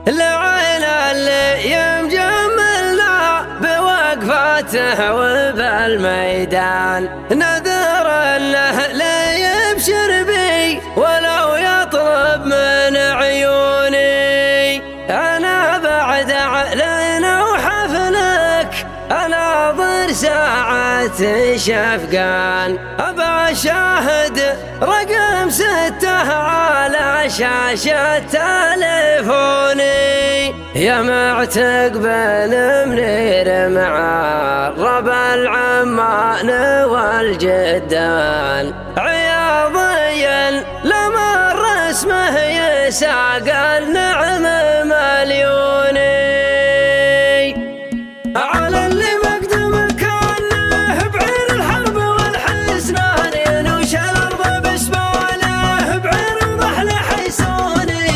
لعين اللي يمجملنا بوقفاته وبالميدان، نذر له ليبشر بي ولو يطلب من عيوني. أنا بعد علينا وحفلك أناظر ساعة شفقان، أبا شاهد رقم 6 على شاشة تليفوني. يا معتق بن منير معرب العمان والجدان، عياضيا لمر اسمه يساق النعم مليوني. على اللي مقدم كانه بعين الحرب والحسنان، ينوش الارض بسباله بعين ضحل حيسوني.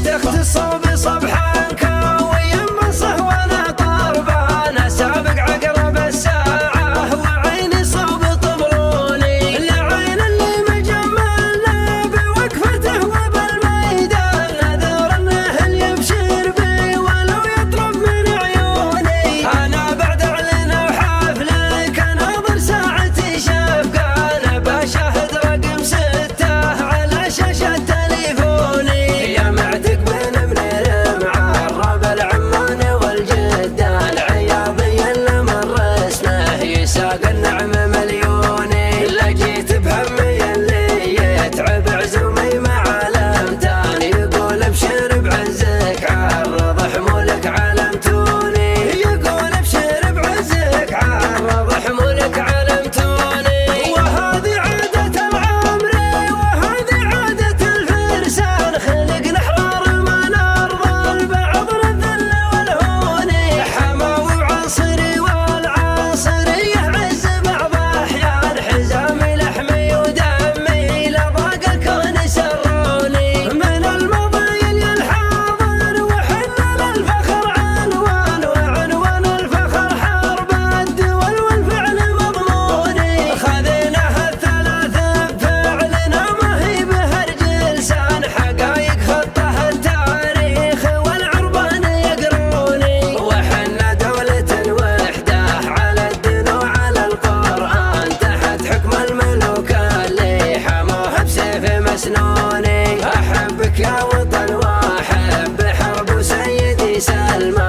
تختص بصبحان كاوي من صهونا طربان، سابق عقرب الساعه وعيني صوب طبروني. لعين اللي مجملنا بوقفته وبالميدان، نذر انه يبشر بي ولو يطلب من عيوني. انا بعد اعلن وحفلك اناظر ساعة شفقان، بشاهد رقم 6 على شاشة تليفوني. يا معتق بن منير معرب العمان والجدان، عياضيا لمر اسمه يساق النعم مليوني. لقيت بهمي اللي يتعب عزومي مع الامتان، يقول ابشر بعزك عرض حمولك علمتوني. يقول ابشر بعزك عرض حمولك علمتوني. وهذه عادة العمري وهذه عادة الفرسان، خلقنا حرار من ارض البعض للذل والهوني. حماوي وعصري والعصري يعز بعض احيان، حزامي لحمي ودمي لضاق الكون سروني. من الماضي للحاضر وحنا للفخر عنوان، وعنوان الفخر حرب الدول والفعل مضموني. خذيناها الثلاثة بفعلنا ما هي بهرج لسان، حقايق خطه التاريخ والعربان يقروني. وحنا دولة وحدة على الدين وعلى القرآن، تحت حكم الملوك اللي حموها بسيف مسنوني. أحبك يا وطن وأحب حرب سيدي سلمان.